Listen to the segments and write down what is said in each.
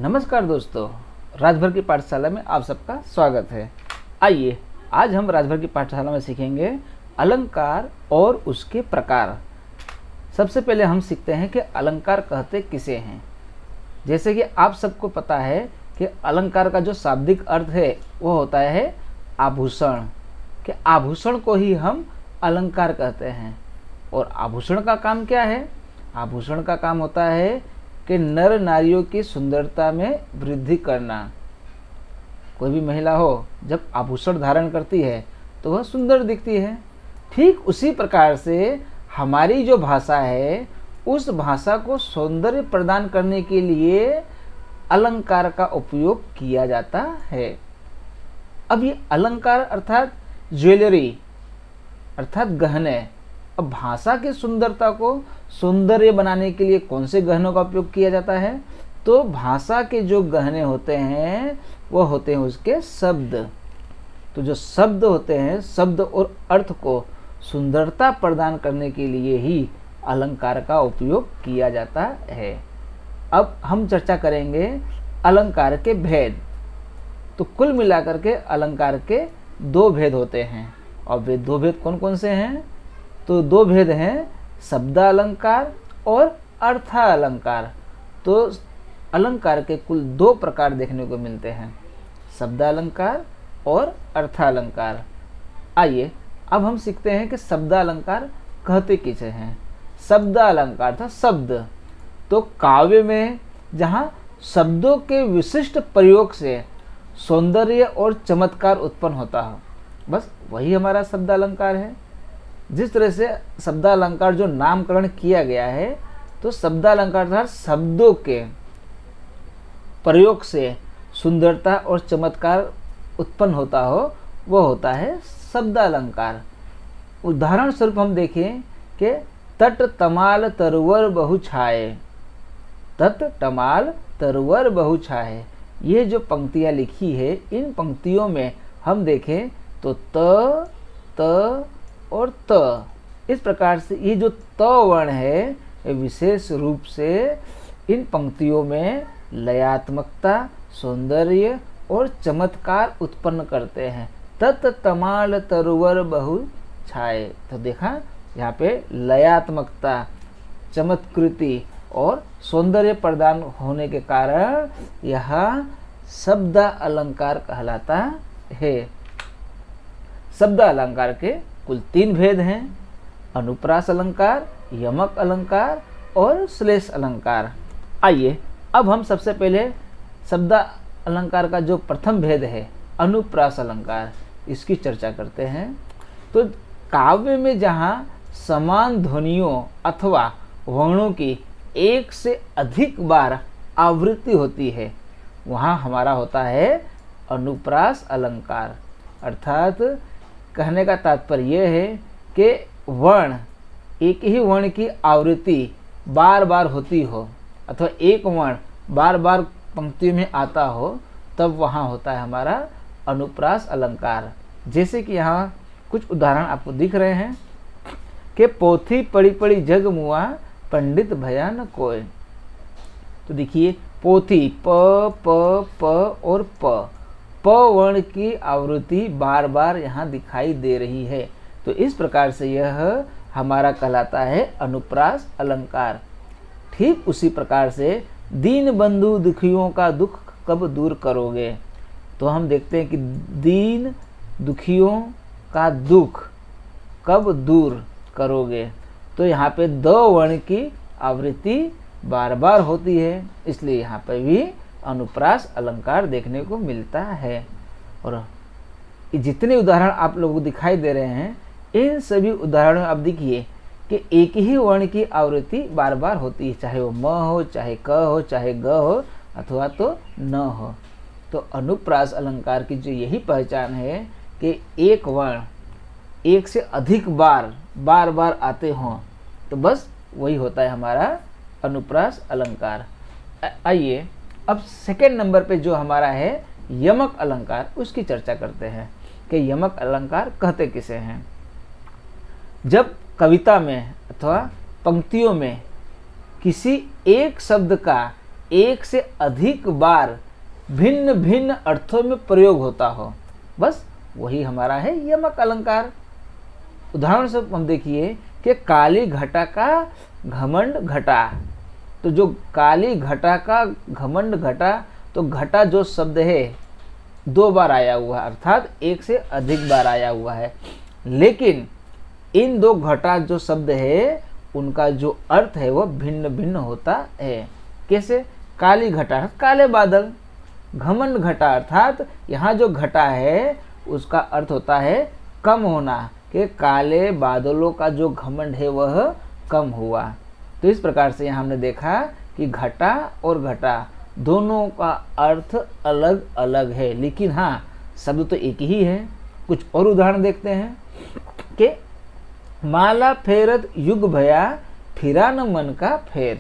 नमस्कार दोस्तों, राजभर की पाठशाला में आप सबका स्वागत है। आइए आज हम राजभर की पाठशाला में सीखेंगे अलंकार और उसके प्रकार। सबसे पहले हम सीखते हैं कि अलंकार कहते किसे हैं। जैसे कि आप सबको पता है कि अलंकार का जो शाब्दिक अर्थ है वो होता है आभूषण, कि आभूषण को ही हम अलंकार कहते हैं। और आभूषण का काम क्या है? आभूषण का काम होता है कि नर नारियों की सुंदरता में वृद्धि करना। कोई भी महिला हो जब आभूषण धारण करती है तो वह सुंदर दिखती है। ठीक उसी प्रकार से हमारी जो भाषा है उस भाषा को सौंदर्य प्रदान करने के लिए अलंकार का उपयोग किया जाता है। अब ये अलंकार अर्थात ज्वेलरी अर्थात गहने। अब भाषा की सुंदरता को सौंदर्य बनाने के लिए कौन से गहनों का उपयोग किया जाता है? तो भाषा के जो गहने होते हैं वो होते हैं उसके शब्द। तो जो शब्द होते हैं, शब्द और अर्थ को सुंदरता प्रदान करने के लिए ही अलंकार का उपयोग किया जाता है। अब हम चर्चा करेंगे अलंकार के भेद। तो कुल मिलाकर के अलंकार के दो भेद होते हैं। और वे दो भेद कौन कौन से हैं? तो दो भेद हैं, शब्दालंकार और अर्थालंकार। तो अलंकार के कुल दो प्रकार देखने को मिलते हैं, शब्दालंकार और अर्थालंकार। आइए अब हम सीखते हैं कि शब्दालंकार कहते किसे हैं। शब्दालंकार था शब्द, तो काव्य में जहाँ शब्दों के विशिष्ट प्रयोग से सौंदर्य और चमत्कार उत्पन्न होता हो, बस वही हमारा शब्दालंकार है। जिस तरह से शब्दालंकार जो नामकरण किया गया है, तो शब्दालंकार अर्थात शब्दों के प्रयोग से सुंदरता और चमत्कार उत्पन्न होता हो, वो होता है शब्दालंकार। उदाहरण स्वरूप हम देखें कि तट तमाल तरुवर बहु छाए। तट तमाल तरुवर बहु छाए, ये जो पंक्तियाँ लिखी है, इन पंक्तियों में हम देखें तो त और त, इस प्रकार से ये जो त वर्ण है ये विशेष रूप से इन पंक्तियों में लयात्मकता, सौंदर्य और चमत्कार उत्पन्न करते हैं। तत तमाल तरुवर बहु छाए, तो देखा यहाँ पे लयात्मकता, चमत्कृति और सौंदर्य प्रदान होने के कारण यह शब्द अलंकार कहलाता है। शब्द अलंकार के कुल तीन भेद हैं, अनुप्रास अलंकार, यमक अलंकार और श्लेष अलंकार। आइए अब हम सबसे पहले शब्द अलंकार का जो प्रथम भेद है, अनुप्रास अलंकार, इसकी चर्चा करते हैं। तो काव्य में जहाँ समान ध्वनियों अथवा वर्णों की एक से अधिक बार आवृत्ति होती है, वहाँ हमारा होता है अनुप्रास अलंकार। अर्थात कहने का तात्पर्य यह है कि वर्ण, एक ही वर्ण की आवृत्ति बार बार होती हो अथवा एक वर्ण बार बार पंक्तियों में आता हो, तब वहाँ होता है हमारा अनुप्रास अलंकार। जैसे कि यहाँ कुछ उदाहरण आपको दिख रहे हैं कि पोथी पड़ी पड़ी जग मुआ पंडित भया न कोय। तो देखिए पोथी प प प और प वर्ण की आवृत्ति बार बार यहाँ दिखाई दे रही है। तो इस प्रकार से यह हमारा कहलाता है अनुप्रास अलंकार। ठीक उसी प्रकार से दीन बंधु दुखियों का दुख कब दूर करोगे। तो हम देखते हैं कि दीन दुखियों का दुख कब दूर करोगे, तो यहाँ पे दो वर्ण की आवृत्ति बार बार होती है, इसलिए यहाँ पर भी अनुप्रास अलंकार देखने को मिलता है। और जितने उदाहरण आप लोगों को दिखाई दे रहे हैं, इन सभी उदाहरणों में आप देखिए कि एक ही वर्ण की आवृत्ति बार बार होती है, चाहे वो म हो, चाहे क हो, चाहे ग हो अथवा तो न हो। तो अनुप्रास अलंकार की जो यही पहचान है कि एक वर्ण एक से अधिक बार बार आते हों, तो बस वही होता है हमारा अनुप्रास अलंकार। आइए अब सेकेंड नंबर पे जो हमारा है यमक अलंकार, उसकी चर्चा करते हैं कि यमक अलंकार कहते किसे हैं। जब कविता में अथवा पंक्तियों में किसी एक शब्द का एक से अधिक बार भिन्न भिन्न अर्थों में प्रयोग होता हो, बस वही हमारा है यमक अलंकार। उदाहरण से हम देखिए कि काली घटा का घमंड घटा, तो जो काली घटा का घमंड घटा, तो घटा जो शब्द है 2 बार आया हुआ है, अर्थात एक से अधिक बार आया हुआ है। लेकिन इन 2 घटा जो शब्द है उनका जो अर्थ है वह भिन्न भिन्न होता है। कैसे? काली घटा काले बादल, घमंड घटा अर्थात यहाँ जो घटा है उसका अर्थ होता है कम होना, कि काले बादलों का जो घमंड है वह कम हुआ। तो इस प्रकार से यहाँ हमने देखा कि घटा और घटा दोनों का अर्थ अलग अलग है, लेकिन हाँ शब्द तो एक ही है। कुछ और उदाहरण देखते हैं कि माला फेरत युग भया फिरा न मन का फेर,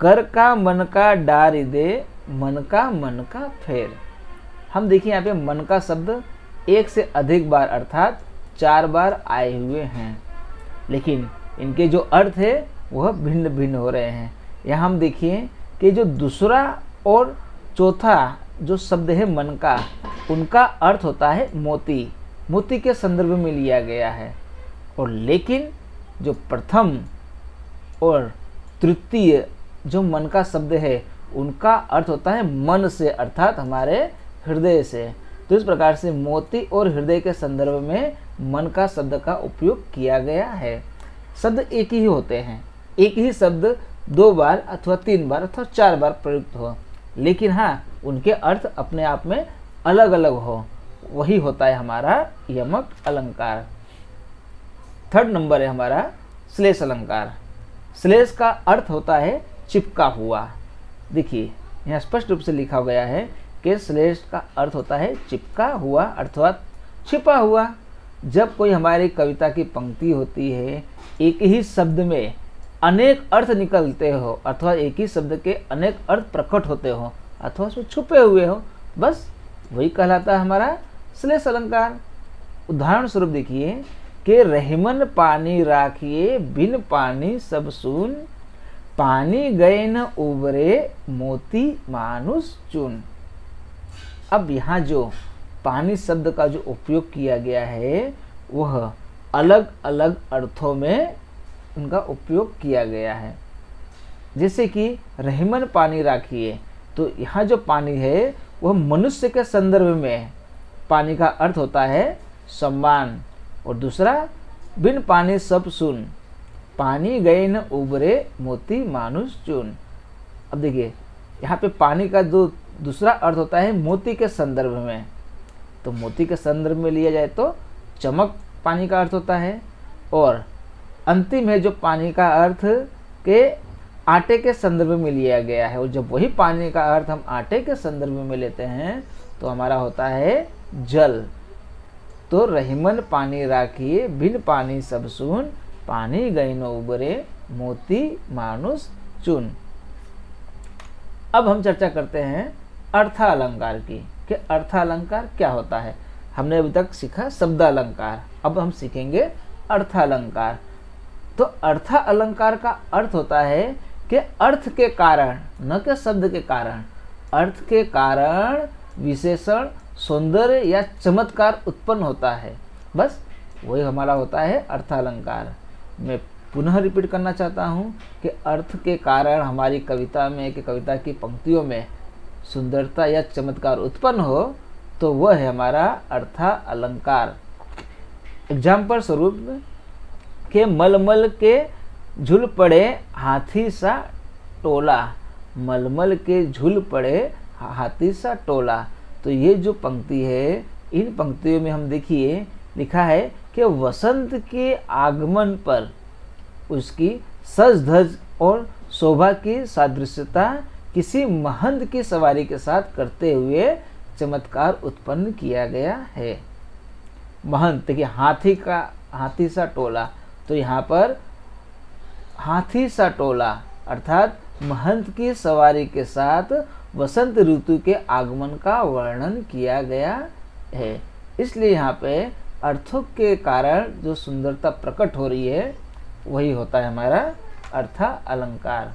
कर का मन का डारी दे मन का फेर। हम देखिए यहाँ पे मन का शब्द एक से अधिक बार अर्थात 4 बार आए हुए हैं, लेकिन इनके जो अर्थ है वह भिन्न भिन्न हो रहे हैं। यहाँ हम देखिए कि जो दूसरा और चौथा जो शब्द है मन का, उनका अर्थ होता है मोती, मोती के संदर्भ में लिया गया है। और लेकिन जो प्रथम और तृतीय जो मन का शब्द है उनका अर्थ होता है मन से, अर्थात हमारे हृदय से। तो इस प्रकार से मोती और हृदय के संदर्भ में मन का शब्द का उपयोग किया गया है। शब्द एक ही होते हैं, एक ही शब्द 2 बार अथवा 3 बार अथवा 4 बार प्रयुक्त हो, लेकिन हाँ उनके अर्थ अपने आप में अलग अलग हो, वही होता है हमारा यमक अलंकार। 3rd नंबर है हमारा श्लेष अलंकार। श्लेष का अर्थ होता है चिपका हुआ। देखिए यहाँ स्पष्ट रूप से लिखा गया है कि श्लेष का अर्थ होता है चिपका हुआ अर्थात छिपा हुआ। जब कोई हमारी कविता की पंक्ति होती है, एक ही शब्द में अनेक अर्थ निकलते हो अथवा एक ही शब्द के अनेक अर्थ प्रकट होते हो अथवा उसमें छुपे हुए हो, बस वही कहलाता है हमारा श्लेष अलंकार। उदाहरण स्वरूप देखिए कि रहीमन पानी राखिए बिन पानी सब सून, पानी गए न उबरे मोती मानुष चुन। अब यहाँ जो पानी शब्द का जो उपयोग किया गया है वह अलग अलग अर्थों में उनका उपयोग किया गया है। जैसे कि रहीमन पानी राखिए, तो यहाँ जो पानी है वह मनुष्य के संदर्भ में पानी का अर्थ होता है सम्मान। और दूसरा बिन पानी सब सुन, पानी गए न उबरे मोती मानुष चुन। अब देखिए यहाँ पे पानी का जो दूसरा अर्थ होता है मोती के संदर्भ में, तो मोती के संदर्भ में लिया जाए तो चमक पानी का अर्थ होता है। और अंतिम है जो पानी का अर्थ के आटे के संदर्भ में लिया गया है, और जब वही पानी का अर्थ हम आटे के संदर्भ में लेते हैं तो हमारा होता है जल। तो रहीमन पानी राखिए बिन पानी सब सून, पानी गई न उबरे मोती मानुष चुन। अब हम चर्चा करते हैं अर्थालंकार की कि अर्थालंकार क्या होता है। हमने अभी तक सीखा शब्दालंकार, अब हम सीखेंगे अर्थालंकार। तो अर्थालंकार का अर्थ होता है कि अर्थ के कारण, न कि शब्द के कारण, अर्थ के कारण विशेषण सौंदर्य या चमत्कार उत्पन्न होता है, बस वही हमारा होता है अर्थालंकार। मैं पुनः रिपीट करना चाहता हूँ कि अर्थ के कारण हमारी कविता में कि कविता की पंक्तियों में सुंदरता या चमत्कार उत्पन्न हो तो वह है हमारा अर्थालंकार। एग्जाम्पल स्वरूप के मलमल के झूल पड़े हाथी सा टोला, मलमल के झूल पड़े हाथी सा टोला। तो ये जो पंक्ति है, इन पंक्तियों में हम देखिए लिखा है कि वसंत के आगमन पर उसकी सज धज और शोभा की सादृश्यता किसी महंत की सवारी के साथ करते हुए चमत्कार उत्पन्न किया गया है। महंत देखिए हाथी सा टोला, तो यहाँ पर हाथी सा टोला अर्थात महंत की सवारी के साथ वसंत ऋतु के आगमन का वर्णन किया गया है। इसलिए यहाँ पे अर्थों के कारण जो सुंदरता प्रकट हो रही है वही होता है हमारा अर्थालंकार।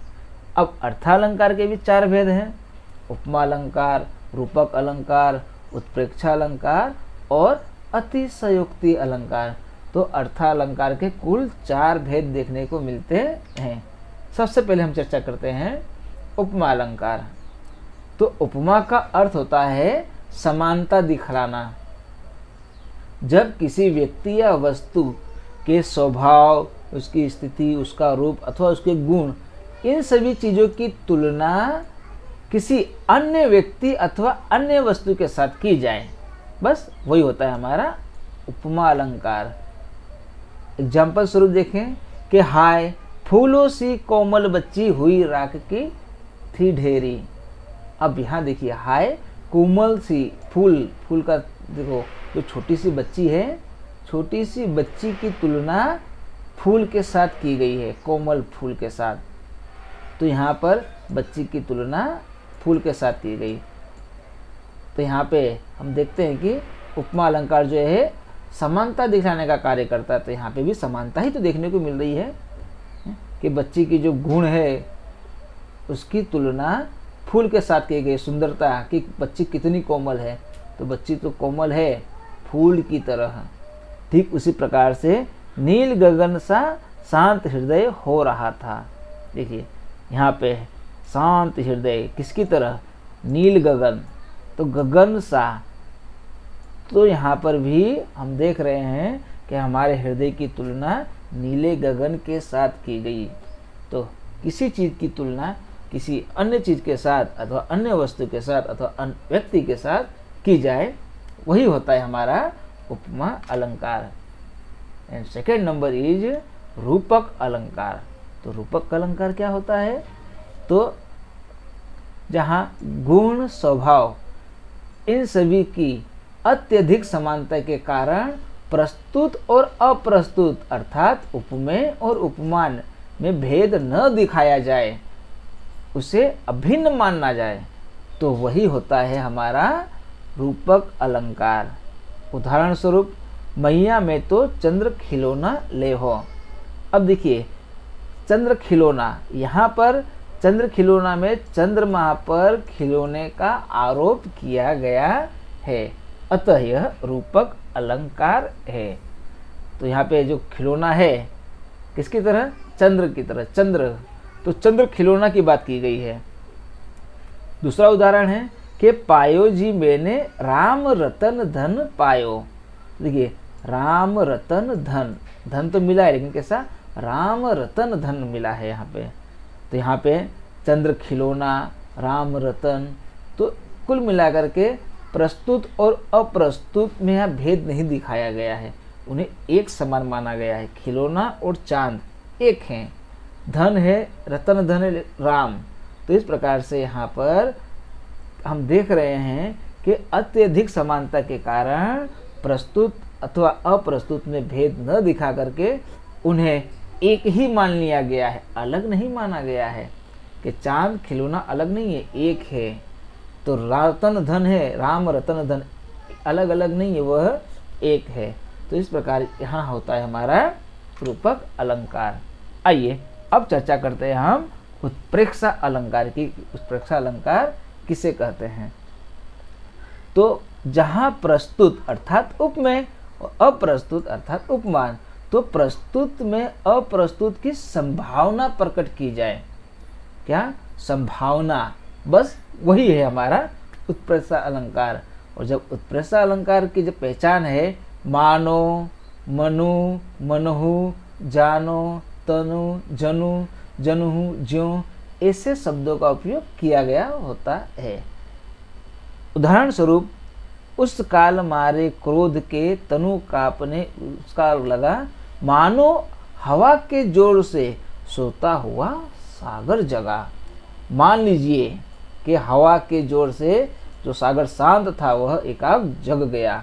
अब अर्थालंकार के भी 4 भेद हैं, उपमा अलंकार, रूपक अलंकार, उत्प्रेक्षा अलंकार और अतिशयोक्ति अलंकार। तो अर्थालंकार के कुल 4 भेद देखने को मिलते हैं। सबसे पहले हम चर्चा करते हैं उपमा अलंकार। तो उपमा का अर्थ होता है समानता दिखलाना। जब किसी व्यक्ति या वस्तु के स्वभाव, उसकी स्थिति, उसका रूप अथवा उसके गुण, इन सभी चीज़ों की तुलना किसी अन्य व्यक्ति अथवा अन्य वस्तु के साथ की जाए, बस वही होता है हमारा उपमा अलंकार। एग्जाम्पल स्वरूप देखें कि हाय फूलों सी कोमल बच्ची हुई राख की थी ढेरी। अब यहाँ देखिए, हाय कोमल सी, फूल का देखो, जो छोटी सी बच्ची है, छोटी सी बच्ची की तुलना फूल के साथ की गई है, कोमल फूल के साथ। तो यहाँ पर बच्ची की तुलना फूल के साथ की गई। तो यहाँ पे हम देखते हैं कि उपमा अलंकार जो है समानता दिखाने का कार्य करता है। तो यहाँ पे भी समानता ही तो देखने को मिल रही है कि बच्ची की जो गुण है उसकी तुलना फूल के साथ की गई। सुंदरता कि बच्ची कितनी कोमल है, तो बच्ची तो कोमल है फूल की तरह। ठीक उसी प्रकार से नील गगन सा शांत हृदय हो रहा था। देखिए यहाँ पे शांत हृदय किसकी तरह, नील गगन, तो गगन सा। तो यहाँ पर भी हम देख रहे हैं कि हमारे हृदय की तुलना नीले गगन के साथ की गई। तो किसी चीज़ की तुलना किसी अन्य चीज़ के साथ अथवा अन्य वस्तु के साथ अथवा अन्य व्यक्ति के साथ की जाए, वही होता है हमारा उपमा अलंकार। एंड सेकेंड नंबर इज रूपक अलंकार। तो रूपक अलंकार क्या होता है, तो जहाँ गुण, स्वभाव, इन सभी की अत्यधिक समानता के कारण प्रस्तुत और अप्रस्तुत अर्थात उपमेय और उपमान में भेद न दिखाया जाए, उसे अभिन्न माना जाए, तो वही होता है हमारा रूपक अलंकार। उदाहरण स्वरूप, मैया में तो चंद्र खिलौना ले हो। अब देखिए चंद्र खिलौना, यहाँ पर चंद्र खिलौना में चंद्रमा पर खिलौने का आरोप किया गया है, अतः यह रूपक अलंकार है। तो यहाँ पे जो खिलौना है किसकी तरह, चंद्र की तरह, चंद्र, तो चंद्र खिलौना की बात की गई है। दूसरा उदाहरण है कि पायो जी मैंने राम रतन धन पायो। देखिए राम रतन धन, धन तो मिला है लेकिन कैसा, राम रतन धन मिला है यहाँ पे। तो यहाँ पे चंद्र खिलौना, राम रतन, तो कुल मिलाकर के प्रस्तुत और अप्रस्तुत में यहाँ भेद नहीं दिखाया गया है, उन्हें एक समान माना गया है। खिलौना और चांद एक हैं, धन है, रतन धन है राम। तो इस प्रकार से यहाँ पर हम देख रहे हैं कि अत्यधिक समानता के कारण प्रस्तुत अथवा अप्रस्तुत में भेद न दिखा करके उन्हें एक ही मान लिया गया है, अलग नहीं माना गया है कि चांद खिलौना अलग नहीं है, एक है। तो रतन धन है, राम रतन धन अलग अलग नहीं है, वह एक है। तो इस प्रकार यहाँ होता है हमारा रूपक अलंकार। आइए अब चर्चा करते हैं हम उत्प्रेक्षा अलंकार की। उत्प्रेक्षा अलंकार किसे कहते हैं, तो जहाँ प्रस्तुत अर्थात उपमेय और अप्रस्तुत अर्थात उपमान, तो प्रस्तुत में अप्रस्तुत की संभावना प्रकट की जाए। क्या संभावना, बस वही है हमारा उत्प्रेक्षा अलंकार। और जब उत्प्रेक्षा अलंकार की जो पहचान है, मानो, मनु, मनहु, जानो, तनु, जनु, जनुहु, ज्यों, ऐसे शब्दों का उपयोग किया गया होता है। उदाहरण स्वरूप, उस काल मारे क्रोध के तनु कांपने उसका लगा, मानो हवा के जोर से सोता हुआ सागर जगा। मान लीजिए कि हवा के जोर से जो सागर शांत था वह एकाएक जग गया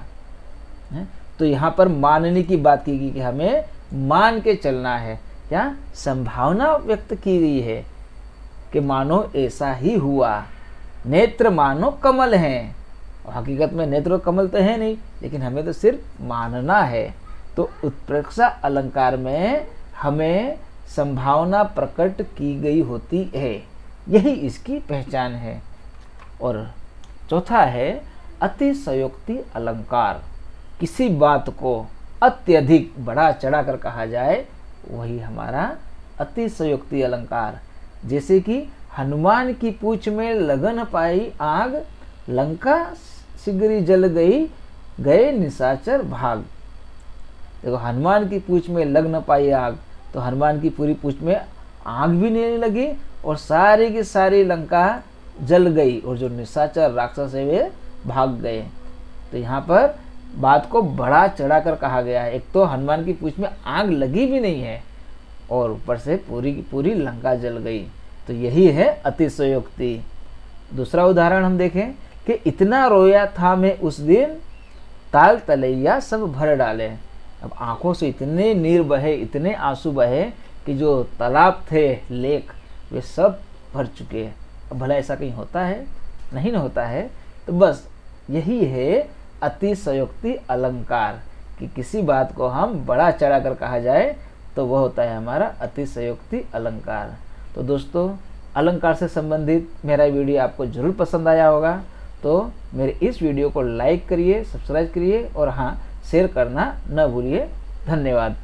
है। तो यहाँ पर मानने की बात की गई कि हमें मान के चलना है, क्या संभावना व्यक्त की गई है कि मानो ऐसा ही हुआ। नेत्र मानो कमल हैं, और हकीकत में नेत्र कमल तो है नहीं, लेकिन हमें तो सिर्फ मानना है। तो उत्प्रेक्षा अलंकार में हमें संभावना प्रकट की गई होती है यही इसकी पहचान है। और चौथा है अतिशयोक्ति अलंकार। किसी बात को अत्यधिक बढ़ा चढ़ा कर कहा जाए, वही हमारा अतिशयोक्ति अलंकार। जैसे कि हनुमान की पूंछ में लगन पाई आग, लंका शीघ्र जल गई, गए निशाचर भाग। देखो, हनुमान की पूंछ में लग न पाई आग, तो हनुमान की पूरी पूंछ में आग भी नहीं लगी और सारी की सारी लंका जल गई और जो निशाचर राक्षस है वे भाग गए। तो यहाँ पर बात को बढ़ा चढ़ा कर कहा गया है। एक तो हनुमान की पूंछ में आग लगी भी नहीं है और ऊपर से पूरी की पूरी लंका जल गई। तो यही है अतिशयोक्ति। दूसरा उदाहरण हम देखें कि इतना रोया था मैं उस दिन, ताल तलैया सब भर डाले। अब आंखों से इतने नीर बहे, इतने आंसू बहे कि जो तालाब थे, लेक, वे सब भर चुके हैं। अब भला ऐसा कहीं होता है? नहीं ना होता है। तो बस यही है अतिशयोक्ति अलंकार कि किसी बात को हम बड़ा चढ़ा कर कहा जाए तो वह होता है हमारा अतिशयोक्ति अलंकार। तो दोस्तों, अलंकार से संबंधित मेरा वीडियो आपको जरूर पसंद आया होगा। तो मेरे इस वीडियो को लाइक करिए, सब्सक्राइब करिए और हाँ, शेयर करना न भूलिए। धन्यवाद।